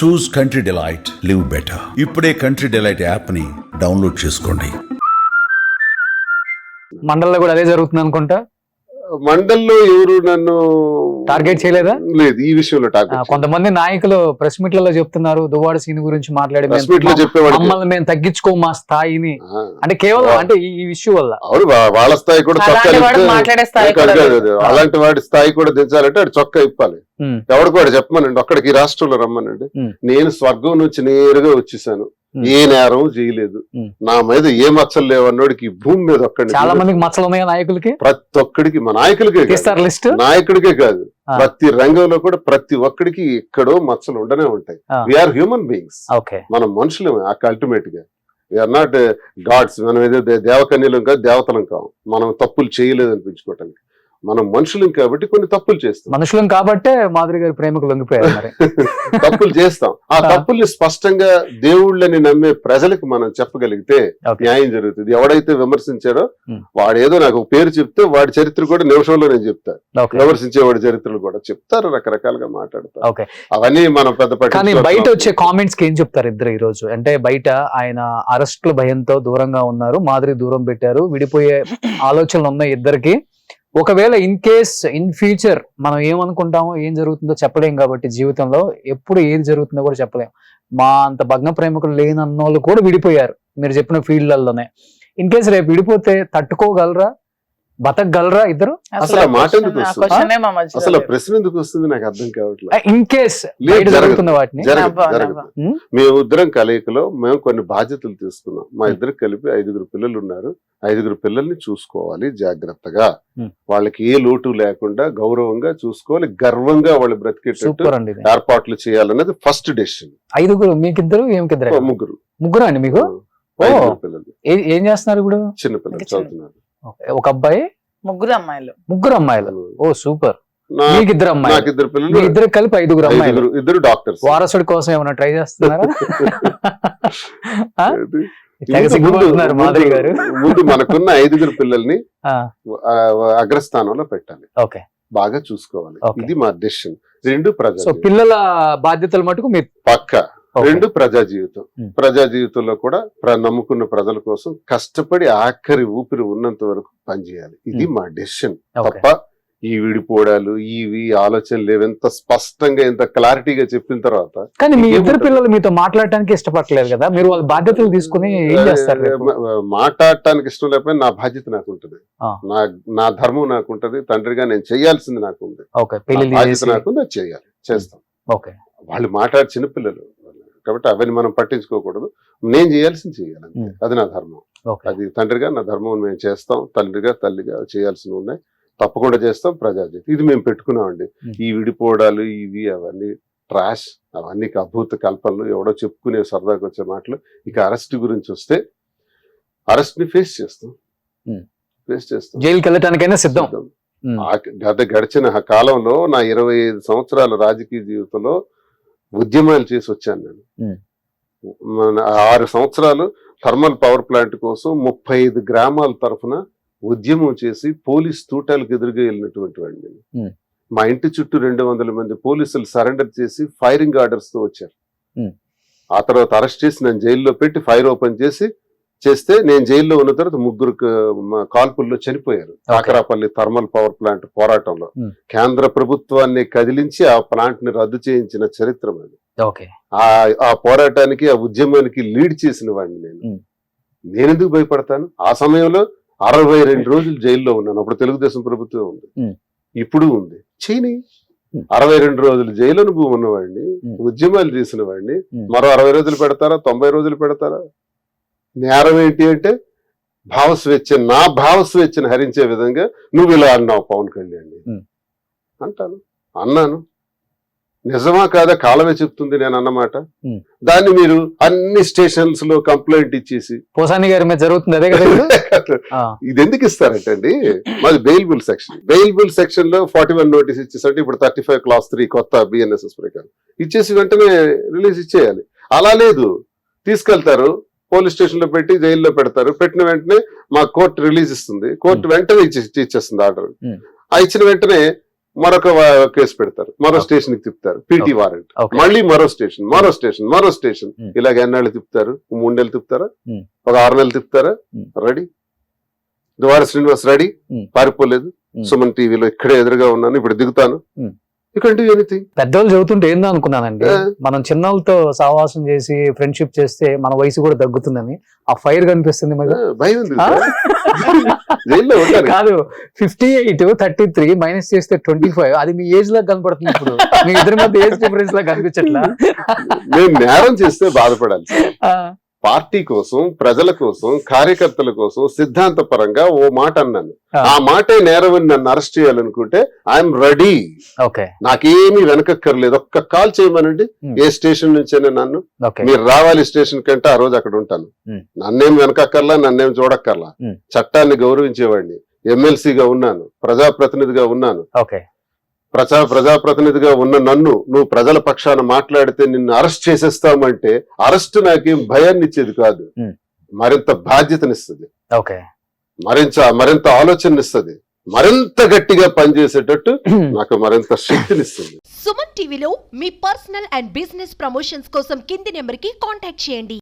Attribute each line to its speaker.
Speaker 1: చూస్ country delight, live better. ఇప్పుడే country delight app ని download చేసుకోండి.
Speaker 2: మండల్లో కూడా అదే జరుగుతుంది అనుకుంటా.
Speaker 3: మండల్లో ఎవరు నన్ను
Speaker 2: టార్గెట్ చేయలేదా?
Speaker 3: లేదు, ఈ విషయంలో టార్గెట్.
Speaker 2: కొంతమంది నాయకులు ప్రెస్ మీట్లలో చెప్తున్నారు దువ్వాడ సీన్ గురించి మాట్లాడి మమ్మల్ని మేము తగ్గించుకో మా స్థాయిని, అంటే కేవలం అంటే ఈ విషయం వల్ల.
Speaker 3: అవును, వాళ్ళ స్థాయి కూడా అలాంటి వాడి స్థాయి కూడా దించాలంటే అటు చొక్కా ఇప్పాలి. ఎవడు కూడా చెప్పమనండి, అక్కడికి రాష్ట్రంలో రమ్మనండి. నేను స్వర్గం నుంచి నేరుగా వచ్చేసాను, ఏ నేరం చేయలేదు, నా మీద ఏ మచ్చలు లేవన్నోడికి భూమి మీద ఒక్కడికి.
Speaker 2: చాలా మందికి మచ్చలు ఉన్నాయి నాయకులకి,
Speaker 3: ప్రతి ఒక్కడికి, మా నాయకులకే
Speaker 2: లిస్ట్,
Speaker 3: నాయకుడికే కాదు, ప్రతి రంగంలో కూడా ప్రతి ఒక్కడికి ఎక్కడో మచ్చలు ఉండనే ఉంటాయి. వీఆర్ హ్యూమన్ బీయింగ్స్, మనం మనుషులు అల్టిమేట్ గా. We are not gods. మనం ఏదో దేవకన్యలం కాదు, దేవతలం కావు. మనం తప్పులు చేయలేదు అనిపించుకోవటానికి. మనం మనుషులం కాబట్టి కొన్ని తప్పులు చేస్తాం.
Speaker 2: మనుషులం కాబట్టే మాధురి గారి ప్రేమకు లొంగిపోయారు.
Speaker 3: తప్పులు చేస్తాం. ఆ తప్పుల్ని స్పష్టంగా దేవుళ్ళని నమ్మే ప్రజలకు మనం చెప్పగలిగితే న్యాయం జరుగుతుంది. ఎవడైతే విమర్శించాడో వాడేదో నాకు పేరు చెప్తే వాడి చరిత్ర కూడా నిమిషంలో నేను చెప్తా. విమర్శించే వాడి చరిత్రలు కూడా చెప్తారు, రకరకాలుగా మాట్లాడతారు. అవన్నీ మనం పెద్ద.
Speaker 2: కానీ బయట వచ్చే కామెంట్స్ కి ఏం చెప్తారు ఇద్దరు ఈ రోజు? అంటే బయట ఆయన అరెస్టుల భయంతో దూరంగా ఉన్నారు, మాధురి దూరం పెట్టారు, విడిపోయే ఆలోచనలు ఉన్నాయి ఇద్దరికి. ఒకవేళ ఇన్ కేస్ ఇన్ ఫ్యూచర్ మనం ఏమనుకుంటామో ఏం జరుగుతుందో చెప్పలేం కాబట్టి, జీవితంలో ఎప్పుడు ఏది జరుగుతుందో కూడా చెప్పలేం. మా అంత భగ్న ప్రేమికులు లేనన్నోళ్ళు కూడా విడిపోయారు మీరు చెప్పిన ఫీల్డ్లలోనే. ఇన్ కేస్ రేపు విడిపోతే తట్టుకోగలరా, బతకగలరా ఇద్దరు?
Speaker 3: అసలు మాట ఎందుకు వస్తుంది, అసలు ప్రశ్న ఎందుకు వస్తుంది నాకు అర్థం కావట్లేదు.
Speaker 2: ఇన్ కేస్ జరుగుతున్న వాటిని
Speaker 3: మేము ఇద్దరం కలయికలో మేము కొన్ని బాధ్యతలు తీసుకున్నాం. మా ఇద్దరు కలిపి 5 పిల్లలు ఉన్నారు. 5 పిల్లల్ని చూసుకోవాలి జాగ్రత్తగా, వాళ్ళకి ఏ లోటు లేకుండా గౌరవంగా చూసుకోవాలి, గర్వంగా వాళ్ళు బ్రతికేటట్టు ఏర్పాట్లు చేయాలన్నది ఫస్ట్ డెసిషన్.
Speaker 2: 5 మీకిద్దరు? ఏమిద్దరు? ముగ్గురు అండి మీకు?
Speaker 3: పిల్లలు
Speaker 2: ఏం చేస్తున్నారు ఇప్పుడు?
Speaker 3: చిన్న పిల్లలు చదువుతున్నారు.
Speaker 2: ఒక అబ్బాయి,
Speaker 4: 3 అమ్మాయిలు.
Speaker 2: 3 అమ్మాయిలు. ఓ సూపర్. మీకు 2 అమ్మాయిలు?
Speaker 3: నాకు 2 పిల్లలు.
Speaker 2: ఇద్దరు కలిపి 5 అమ్మాయిలు.
Speaker 3: 2 డాక్టర్స్.
Speaker 2: వారసుడి కోసం ఏమైనా ట్రై చేస్తున్నారా?
Speaker 3: ముందు మనకున్న 5 పిల్లల్ని అగ్రస్థానంలో పెట్టాలి, బాగా చూసుకోవాలి. ఇది మా డెసిషన్. 2 ప్రజా
Speaker 2: పిల్లల బాధ్యతలు మటుకు మీరు
Speaker 3: పక్కా. 2 ప్రజా జీవితం. ప్రజా జీవితంలో కూడా నమ్ముకున్న ప్రజల కోసం కష్టపడి ఆఖరి ఊపిరి ఉన్నంత వరకు పనిచేయాలి. ఇది మా డెసిషన్. తప్ప ఈ విడిపోవడాలు ఇవి ఆలోచనలు లేవు. ఎంత స్పష్టంగా ఎంత క్లారిటీగా చెప్పిన తర్వాత.
Speaker 2: కానీ మీ ఇద్దరు పిల్లలు మీతో మాట్లాడటానికి ఇష్టపడలేదు కదా, మీరు వాళ్ళ బాధ్యతలు తీసుకుని ఏం చేస్తారు?
Speaker 3: మాట్లాడటానికి ఇష్టం లేకపోయినా నా బాధ్యత నాకు ఉంటుంది, నా ధర్మం నాకు ఉంటుంది, తండ్రిగా నేను చేయాల్సింది నాకు ఉంది, బాధ్యత నాకుంది, అది చేయాలి, చేస్తాం. వాళ్ళు మాట్లాడే చిన్నపిల్లలు కాబట్టి అవన్నీ మనం పట్టించుకోకూడదు. నేను చేయాల్సింది చేయాలి, అది నా ధర్మం. అది తండ్రిగా నా ధర్మం మేము చేస్తాం, తండ్రిగా తల్లిగా చేయాల్సినవి ఉన్నాయి, తప్పకుండా చేస్తాం. ప్రజాజీతి ఇది మేము పెట్టుకున్నామండి. ఈ విడిపోవడాలు ఇవి అవన్నీ ట్రాష్, అవన్నీ అభూత కల్పనలు, ఎవడో చెప్పుకునే సరదాగా వచ్చే మాటలు. ఇక అరెస్ట్ గురించి వస్తే అరెస్ట్ ని ఫేస్ చేస్తాం,
Speaker 2: జైలుకి వెళ్ళటానికైనా సిద్ధం.
Speaker 3: గడిచిన కాలంలో నా 25 సంవత్సరాల రాజకీయ జీవితంలో ఉద్యమాలు చేసి వచ్చాను నేను. 6 సంవత్సరాలు థర్మల్ పవర్ ప్లాంట్ కోసం 35 గ్రామాల తరఫున ఉద్యమం చేసి పోలీస్ తూటాలకు ఎదురుగా వెళ్ళినటువంటి వాడిని నేను. మా ఇంటి చుట్టూ 200 మంది పోలీసులు సరెండర్ చేసి ఫైరింగ్ ఆర్డర్స్ తో వచ్చారు. ఆ తర్వాత అరెస్ట్ చేసి నన్ను జైల్లో పెట్టి ఫైర్ ఓపెన్ చేస్తే నేను జైల్లో ఉన్న తర్వాత 3 కాల్పుల్లో చనిపోయారు. కాకరాపల్లి థర్మల్ పవర్ ప్లాంట్ పోరాటంలో కేంద్ర ప్రభుత్వాన్ని కదిలించి ఆ ప్లాంట్ ని రద్దు చేయించిన చరిత్ర అది. ఆ పోరాటానికి ఆ ఉద్యమానికి లీడ్ చేసిన వాడిని నేనెందుకు భయపడతాను? ఆ సమయంలో 62 రోజులు జైల్లో ఉన్నాను. అప్పుడు తెలుగుదేశం ప్రభుత్వం ఉంది, ఇప్పుడు ఉంది. చైనీ 62 రోజులు జైలు అనుభవం ఉన్నవాడిని, ఉద్యమాలు చేసిన వాడిని మరో 60 రోజులు పెడతారా, 90 రోజులు పెడతారా? నేరం ఏంటి అంటే నా భావస్వేచ్ఛను హరించే విధంగా నువ్వు ఇలా అన్నావు పవన్ కళ్యాణ్ అంటాను. అన్నాను, నిజమా కాదా కాలమే చెప్తుంది నేను అన్నమాట. దాన్ని మీరు అన్ని స్టేషన్స్ లో కంప్లైంట్ ఇచ్చేసి
Speaker 2: పోసాని గారి మీద జరుగుతుంది అదే కదా.
Speaker 3: ఇది ఎందుకు ఇస్తారంటే అండి, మాది బెయిల్బుల్ సెక్షన్ లో 41 నోటీస్ ఇచ్చేసంటే ఇప్పుడు 35 Clause 3 కొత్త BNSS ప్రకారం ఇచ్చేసి వెంటనే రిలీజ్ ఇచ్చేయాలి. అలా లేదు, తీసుకెళ్తారు పోలీస్ స్టేషన్ లో పెట్టి జైల్లో పెడతారు. పెట్టిన వెంటనే మా కోర్టు రిలీజ్ ఇస్తుంది, కోర్టు వెంటనే ఇచ్చేస్తుంది ఆర్డర్. ఆ ఇచ్చిన వెంటనే మరొక కేసు పెడతారు, మరో స్టేషన్ కి తిప్పుతారు, పీటీ వారెంట్,
Speaker 2: Okay.
Speaker 3: మళ్ళీ మరో స్టేషన్ ఇలాగ ఎన్నాళ్ళు తిప్పుతారు? 3 నెలలు తిప్పుతారా? ఒక 6 నెలలు తిప్పుతారా? రెడీ. దువార శ్రీనివాస్ రెడీ, పారిపోలేదు. సుమన్ టీవీలో ఇక్కడే ఎదురుగా ఉన్నాను, ఇప్పుడు దిగుతాను. You can do anything.
Speaker 2: పెద్దోళ్ళు చెబుతుంటే ఏందో అనుకున్నానండి, మనం చిన్నోళ్ళతో సహవాసం చేసి ఫ్రెండ్షిప్ చేస్తే మన వయసు కూడా తగ్గుతుందని. ఆ ఫైర్ కనిపిస్తుంది మరి.
Speaker 3: భయం ఉంది జైల్లో ఉంటాను.
Speaker 2: కాదు, 58, 33 మైనస్ చేస్తే 25, అది మీ ఏజ్ లా కనపడుతుంది. ఇప్పుడు మీ ఇద్దరి మధ్య ఏజ్ డిఫరెన్స్ లా కనిపించట్లా?
Speaker 3: నేను నేరం చేస్తే బాధపడాలి. పార్టీ కోసం, ప్రజల కోసం, కార్యకర్తల కోసం సిద్ధాంతపరంగా ఓ మాట అన్నాను. ఆ మాటే నేరమని నన్ను అరెస్ట్ చేయాలనుకుంటే ఐఎమ్ రెడీ.
Speaker 2: ఓకే,
Speaker 3: నాకేమీ వెనకక్కర్లేదు. ఒక్క కాల్ చేయమనండి, ఏ స్టేషన్ నుంచైనా నన్ను. మీరు రావాలి స్టేషన్ కంటే ఆ రోజు అక్కడ ఉంటాను. నన్నేం వెనకక్కర్లా, నన్నేం చూడక్కర్లా. చట్టాన్ని గౌరవించేవాడిని. ఎమ్మెల్సీగా ఉన్నాను, ప్రజాప్రతినిధిగా ఉన్నాను.
Speaker 2: ఓకే,
Speaker 3: ప్రజాప్రతినిధిగా ఉన్న నన్ను నువ్వు ప్రజల పక్షాన మాట్లాడితే నిన్ను అరెస్ట్ చేసేస్తామంటే అరెస్ట్ నాకేం భయాన్ని ఇచ్చేది కాదు, మరింత బాధ్యతనిస్తుంది,
Speaker 2: ఓకే,
Speaker 3: మరింత ఆలోచననిస్తుంది, మరింత గట్టిగా పనిచేసేటట్టు నాకు మరింత శక్తినిస్తుంది.
Speaker 4: సుమన్ టీవీలో మీ పర్సనల్ అండ్ బిజినెస్ ప్రమోషన్స్ కోసం కింది నెంబర్ కి కాంటాక్ట్ చేయండి.